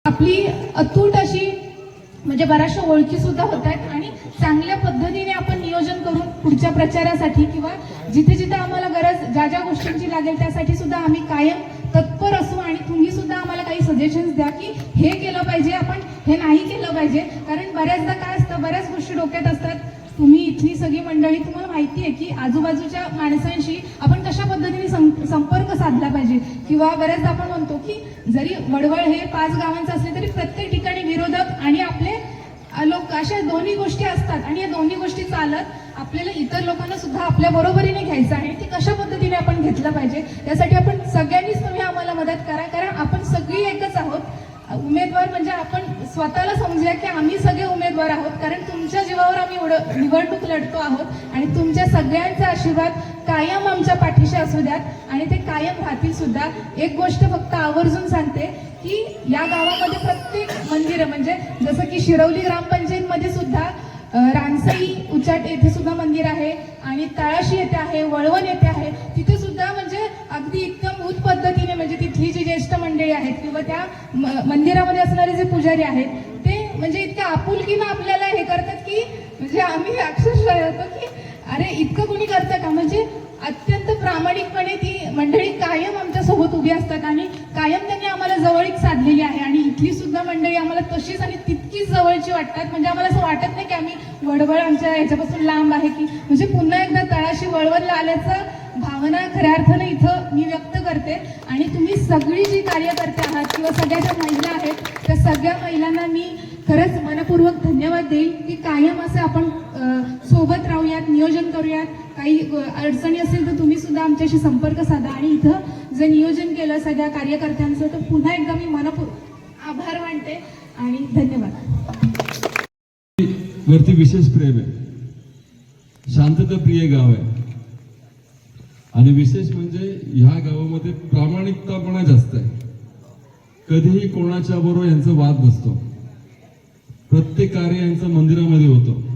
आपली अतूट अशी म्हणजे बऱ्याचशा ओळखी सुद्धा होत आहेत आणि चांगल्या पद्धतीने आपण नियोजन करून पुढच्या प्रचारासाठी किंवा जिथे जिथे आम्हाला गरज ज्या ज्या गोष्टींची लागेल त्यासाठी सुद्धा आम्ही कायम तत्पर असू आणि तुम्ही सुद्धा आम्हाला काही सजेशन्स द्या की हे केलं पाहिजे, आपण हे नाही केलं पाहिजे. कारण बऱ्याचदा काय असतं, बऱ्याच गोष्टी डोक्यात असतात. तुम्ही इथली सगळी मंडळी, तुम्हाला माहिती आहे की आजूबाजूच्या माणसांशी आपण कशा पद्धतीने संपर्क साधला पाहिजे किंवा बऱ्याचदा आपण म्हणतो की जरी वडवळ हे 5 गावांचं असले तरी प्रत्येक ठिकाणी विरोधक आणि आपले लोक अशा दोन्ही गोष्टी असतात आणि या दोन्ही गोष्टी चालत आपल्याला इतर लोकांना सुद्धा आपल्या बरोबरीने घ्यायचं आहे. ते कशा पद्धतीने आपण घेतलं पाहिजे त्यासाठी आपण सगळ्यांनीच तुम्ही आम्हाला मदत करा. कारण आपण सगळी एकच आहोत. उमेदवार म्हणजे आपण स्वतःला समजूया की आम्ही सगळे उमेदवार आहोत. कारण तुमच्या जीवावर आम्ही निवडणूक लढतो आहोत आणि तुमच्या सगळ्यांचा आशीर्वाद कायम आमच्या पाठीशी असू द्यात आणि ते कायम राहतील सुद्धा. एक गोष्ट फक्त आवर्जून सांगते की या गावामध्ये प्रत्येक मंदिर म्हणजे जसं की शिरवली ग्रामपंचायतमध्ये सुद्धा रानसई उचाट येथे सुद्धा मंदिर आहे आणि तळाशी येथे आहे, वळवण येथे आहे. तिथे सुद्धा म्हणजे अगदी एकदम भूत पद्धतीने म्हणजे तिथली जी ज्येष्ठ मंडळी आहेत किंवा त्या मंदिरामध्ये असणारे जे पुजारी आहेत ते म्हणजे इतक्या आपुलकीनं आपल्याला हे करतात की म्हणजे आम्ही अक्षरशः होतो की अरे इतकं कोणी करतं का. म्हणजे अत्यंत प्रामाणिकपणे ती मंडळी कायम आमच्या सोबत उभी असतात आणि कायम त्यांनी आम्हाला जवळीक साधलेली आहे आणि इथली सुद्धा मंडळी आम्हाला तशीच आणि तितकीच जवळची वाटतात. म्हणजे आम्हाला असं वाटत नाही की आम्ही वडवळ आमच्या ह्याच्यापासून लांब आहे की म्हणजे पुन्हा एकदा तळाशी वळवणला आल्याचं भावना खऱ्या अर्थानं इथं मी व्यक्त करते. आणि तुम्ही सगळी जी कार्यकर्ते आहात किंवा सगळ्या ज्या महिला आहेत त्या सगळ्या महिलांना मी खरंच मनपूर्वक धन्यवाद देईल की कायम असं आपण सोबत राहूयात, नियोजन करूयात. काही अडचणी असेल तर तुम्ही सुद्धा आमच्याशी संपर्क साधा आणि इथं जे नियोजन केलं सगळ्या कार्यकर्त्यांचं तर पुन्हा एकदा मी मनपूर्वक आभार मानते आणि धन्यवाद. वरती विशेष प्रेम आहे, शांतता प्रिय गाव आहे आणि विशेष म्हणजे ह्या गावामध्ये प्रामाणिकतापणा जास्त आहे. कधीही कोणाच्या बरोबर यांचा वाद नसतो. प्रत्येक कार्य यांचं मंदिरामध्ये होतं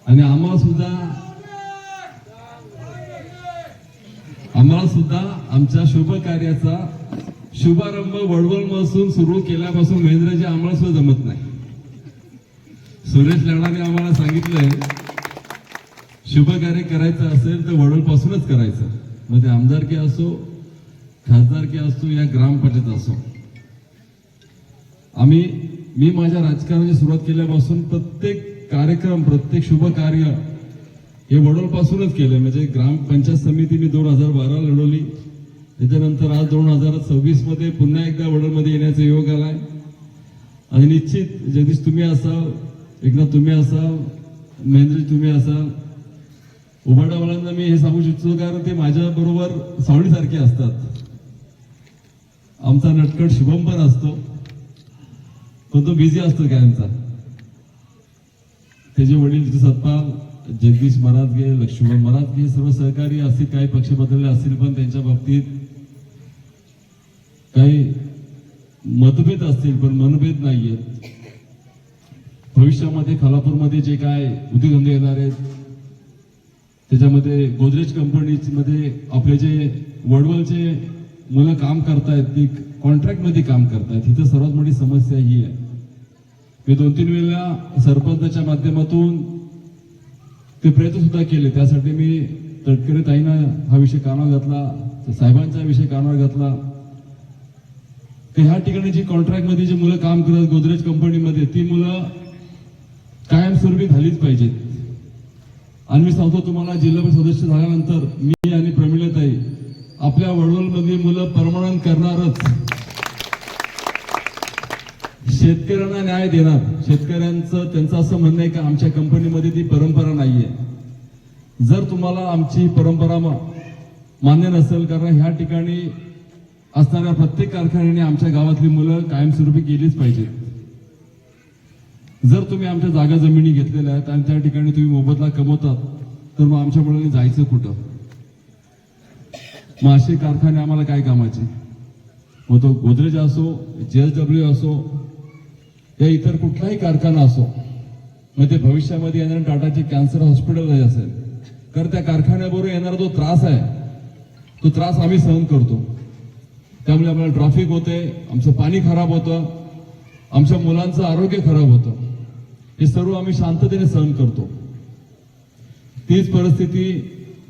आणि आम्हाला सुद्धा आमच्या शुभ कार्याचा शुभारंभ वडवळपासून सुरू केल्यापासून महेंद्रजी आम्हाला सुद्धा जमत नाही. सुरेश लाडाने आम्हाला सांगितलंय शुभ कार्य करायचं असेल तर वडवळपासूनच करायचं. मग ते आमदारकी असो, खासदारकी असो या ग्रामपंचायत असो. मी माझ्या राजकारणाची सुरुवात केल्यापासून प्रत्येक कार्यक्रम, प्रत्येक शुभ कार्य हे वडोलपासूनच केलं. म्हणजे ग्रामपंचायत समिती मी 2012 लढवली. त्याच्यानंतर आज 2026 मध्ये पुन्हा एकदा वडोलमध्ये येण्याचा योग आलाय आणि निश्चित जगदीश तुम्ही असाल, एकनाथ तुम्ही असाल, महेंद्र तुम्ही असाल, उबाडावाल्यांना मी हे सांगू शकतो कारण ते माझ्या बरोबर सावळीसारखे असतात. आमचा नटखट शुभम पण असतो पण तो बिझी असतो कायमचा. त्याचे वडील सतपाल, जगदीश मराठगे, लक्ष्मण मराठगे सर्व सहकारी असतील. काही पक्ष बदलले असतील पण त्यांच्या बाबतीत काही मतभेद असतील पण मनभेद नाहीयेत. भविष्यामध्ये खालापूरमध्ये जे काय उद्योगधंदे येणार आहेत त्याच्यामध्ये गोदरेज कंपनीमध्ये आपले जे वडवलचे मुलं काम करतायत ती कॉन्ट्रॅक्टमध्ये काम करतायत. इथं सर्वात मोठी समस्या ही आहे. मी 2-3 वेळा सरपंचाच्या माध्यमातून ते प्रयत्न सुद्धा केले. त्यासाठी मी तटकरे ताईंना हा विषय कानावर घातला, साहेबांचा विषय कानावर घातला. ते ह्या ठिकाणी जी कॉन्ट्रॅक्टमध्ये जी मुलं काम करतात गोदरेज कंपनीमध्ये ती मुलं कायमस्वरूपी झालीच पाहिजेत. आणि मी सांगतो तुम्हाला जिल्हा परिषद सदस्य झाल्यानंतर मी आणि प्रमिलाताई आपल्या वडवलमधली मुलं परमनंट करणारच. शेतकऱ्यांना न्याय देणार. शेतकऱ्यांचं त्यांचं असं म्हणणं आहे की आमच्या कंपनीमध्ये ती परंपरा नाहीये. जर तुम्हाला आमची परंपरा मान्य नसेल कारण ह्या ठिकाणी असणाऱ्या प्रत्येक कारखान्याने आमच्या गावातली मुलं कायमस्वरूपी गेलीच पाहिजेत. जर तुम्ही आमच्या जागा जमिनी घेतलेल्या आहेत आणि त्या ठिकाणी तुम्ही मोबदला कमवतात तर मग आमच्या मुलांनी जायचं कुठं. मग असे कारखाने आम्हाला काय कामाचे. मग तो गोदरेज असो, JSW असो या इतर कुठलाही कारखाना असो. मग ते भविष्यामध्ये येणारे टाटाचे कॅन्सर हॉस्पिटल असेल तर त्या कारखान्याबरोबर येणारा जो त्रास आहे तो त्रास आम्ही सहन करतो. त्यामुळे आपल्याला ट्रॅफिक होते, आमचं पाणी खराब होतं, आमच्या मुलांचं आरोग्य खराब होतं. हे सर्व आम्ही शांततेने सहन करतो. तीच परिस्थिती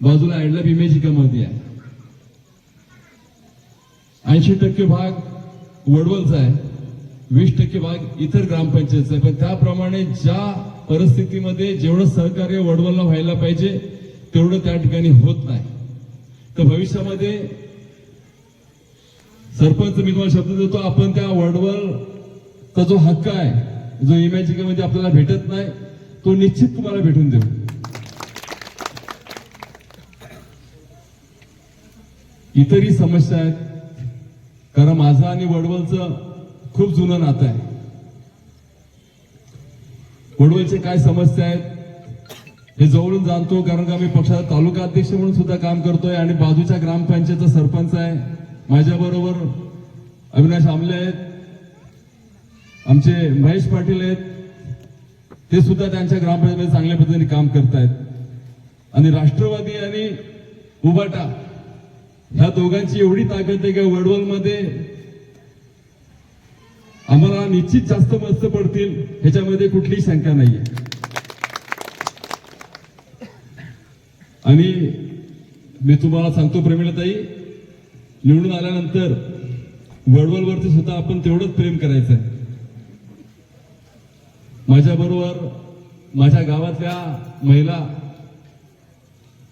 बाजूला ॲडलॅब इमेजिकामध्ये आहे. 80% भाग वडवलचा आहे, 20% भाग इतर ग्रामपंचायतचा आहे. पण त्याप्रमाणे ज्या परिस्थितीमध्ये जेवढं सहकार्य वडवलला व्हायला पाहिजे तेवढं त्या ठिकाणी होत नाही. तर भविष्यामध्ये सरपंच मी तुम्हाला शब्द देतो, आपण त्या वडवलचा जो हक्क आहे, जो इमेजिकामध्ये आपल्याला भेटत नाही, तो निश्चित तुम्हाला भेटून देऊ. इतरही समस्या आहेत, कारण माझं आणि वडवलचं खूप जुनं नातं आहे. वडवलचे काय समस्या आहेत हे जवळून जाणतो, कारण का मी पक्षाचा तालुका अध्यक्ष म्हणून सुद्धा काम करतोय आणि बाजूच्या ग्रामपंचायतचा सरपंच आहे. माझ्याबरोबर अविनाश आमले आहेत, आमचे महेश पाटील आहेत, ते सुद्धा त्यांच्या ग्रामपंचायतीमध्ये चांगल्या पद्धतीने काम करतायत. आणि राष्ट्रवादी आणि उबाटा ह्या दोघांची एवढी ताकद आहे की वडवलमध्ये आम्हाला निश्चित जास्त मस्त पडतील, ह्याच्यामध्ये कुठलीही शंका नाहीये. आणि मी तुम्हाला सांगतो प्रेमीलाताई, निवडून आल्यानंतर वडवलवरती सुद्धा आपण तेवढंच प्रेम करायचं आहे. माझ्याबरोबर माझ्या गावातल्या महिला,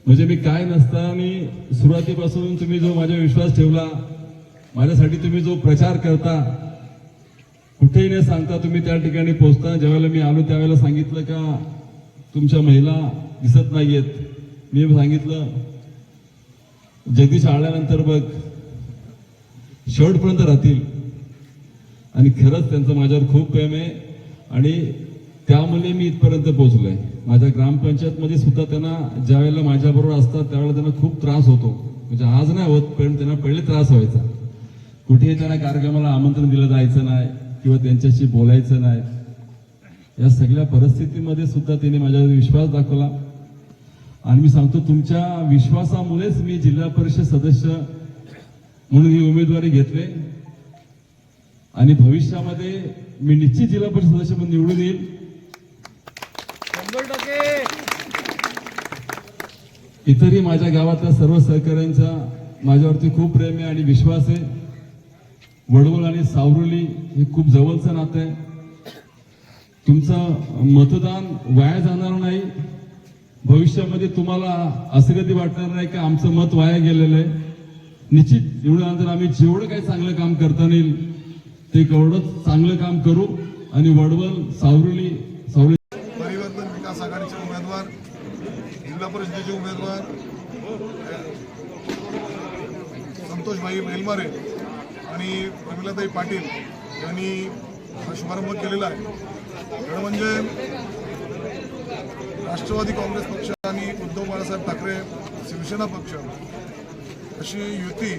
म्हणजे मी काय नसताना सुरुवातीपासून तुम्ही जो माझ्यावर विश्वास ठेवला, माझ्यासाठी तुम्ही जो प्रचार करता, कुठेही न सांगता तुम्ही त्या ठिकाणी पोहोचता. ज्यावेळेला मी आलो त्यावेळेला सांगितलं का तुमच्या महिला दिसत नाहीयेत. मी सांगितलं जगदीश आल्यानंतर बघ शेवटपर्यंत राहतील. आणि खरंच त्यांचं माझ्यावर खूप प्रेम आहे आणि त्यामुळे मी इथपर्यंत पोहोचलोय. माझ्या ग्रामपंचायतमध्ये सुद्धा त्यांना ज्या वेळेला माझ्याबरोबर असतात त्यावेळेला त्यांना खूप त्रास होतो. म्हणजे आज नाही होत, पण त्यांना पहिले त्रास व्हायचा. कुठेही त्यांना कार्यक्रमाला आमंत्रण दिलं जायचं नाही किंवा त्यांच्याशी बोलायचं नाही. या सगळ्या परिस्थितीमध्ये सुद्धा त्यांनी माझ्यावर विश्वास दाखवला. आणि मी सांगतो तुमच्या विश्वासामुळेच मी जिल्हा परिषद सदस्य म्हणून ही उमेदवारी घेतली आणि भविष्यामध्ये मी निश्चित जिल्हा परिषद सदस्य म्हणून निवडून येईल. 100%. इतरही माझ्या गावातल्या सर्व सहकाऱ्यांचा माझ्यावरती खूप प्रेम आहे आणि विश्वास आहे. वडवल आणि सावरुली हे खूप जवळचं नातं आहे. तुमचं मतदान वाया जाणार नाही. भविष्यामध्ये तुम्हाला असं कधी वाटणार नाही की आमचं मत वाया गेलेलं आहे. निश्चित निवडल्यानंतर आम्ही जेवढं काही चांगलं काम करता येईल ते तेवढंच चांगलं काम करू आणि वडवल सावरुली परिवर्तन विकास आघाडीचे उमेदवार, जिल्हा परिषदेचे उमेदवार संतोषभाई बेलमारे आणि प्रमिलाताई पाटील यांनी हा शुभारंभ केलेला आहे. खरं म्हणजे राष्ट्रवादी काँग्रेस पक्ष आणि उद्धव बाळासाहेब ठाकरे शिवसेना पक्ष अशी युती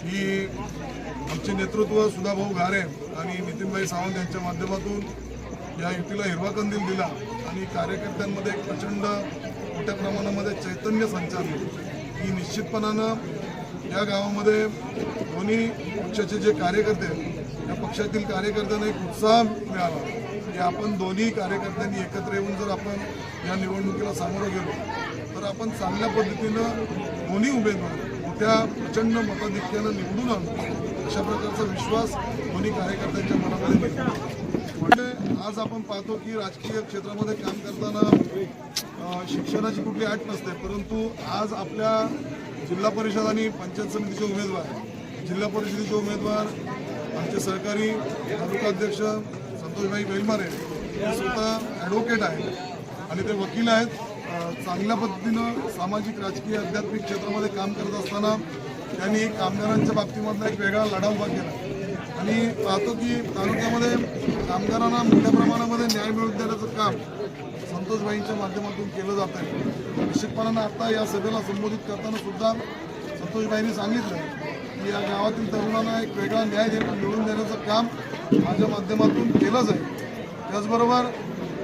ही आमचे नेतृत्व सुधाभाऊ घारे आणि नितीनभाई सावंत यांच्या माध्यमातून या युतीला हिरवा कंदील दिला आणि कार्यकर्त्यांमध्ये एक प्रचंड मोठ्या प्रमाणामध्ये चैतन्य संचारले की निश्चितपणानं या गावामध्ये दोन्ही पक्षाचे जे कार्यकर्ते आहेत या पक्षातील कार्यकर्त्यांना एक उत्साह मिळाला की आपण दोन्ही कार्यकर्त्यांनी एकत्र येऊन जर आपण या निवडणुकीला सामोरं गेलो तर आपण चांगल्या पद्धतीनं दोन्ही उमेदवार मोठ्या प्रचंड मताधिक्यानं निवडून आणू अशा प्रकारचा विश्वास दोन्ही कार्यकर्त्यांच्या मनामध्ये निर्माण. आज आपण पाहतो की राजकीय क्षेत्रामध्ये काम करताना शिक्षणाची कुठली अट नसते, परंतु आज आपल्या जिल्हा परिषद आणि पंचायत समितीचे उमेदवार, जिल्हा परिषदेचे उमेदवार आमचे सहकारी तालुकाध्यक्ष संतोषभाई बेलमारे हे स्वतः ॲडव्होकेट आहेत आणि ते वकील आहेत. चांगल्या पद्धतीनं सामाजिक राजकीय आध्यात्मिक क्षेत्रामध्ये काम करत असताना त्यांनी कामगारांच्या बाबतीमधला एक वेगळा लढा उभा केला आणि पाहतो की तालुक्यामध्ये कामगारांना मोठ्या प्रमाणामध्ये न्याय मिळवून देण्याचं काम संतोषभाईंच्या माध्यमातून केलं जात आहे. निश्चितपणानं आता या सभेला संबोधित करताना सुद्धा संतोषभाईंनी सांगितलं की या गावातील तरुणांना एक वेगळा न्याय मिळवून देण्याचं काम माझ्या माध्यमातून केलं जाईल. त्याचबरोबर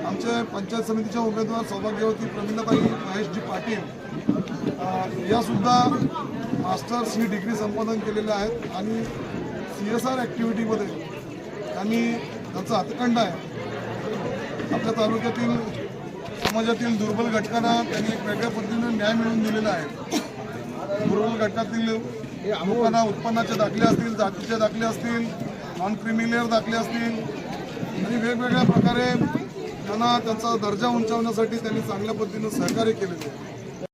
आमच्या पंचायत समितीच्या उमेदवार सौभाग्यवती प्रमिलाताई महेशजी पाटील यासुद्धा मास्टर्स ही डिग्री संपादन केलेल्या आहेत आणि CSR ॲक्टिव्हिटीमध्ये त्यांनी त्यांचा हातखंडा आहे. आपल्या तालुक्यातील समाजातील दुर्बल घटकांना त्यांनी एक वेगळ्या पद्धतीने न्याय मिळवून दिलेला आहे. दुर्बल घटकातील लोकांना उत्पन्नाचे दाखले असतील, जातीचे दाखले असतील, नॉन क्रिमिलियर दाखले असतील आणि वेगवेगळ्या प्रकारे त्यांना त्यांचा दर्जा उंचावण्यासाठी त्यांनी चांगल्या पद्धतीनं सहकार्य केलेले आहे.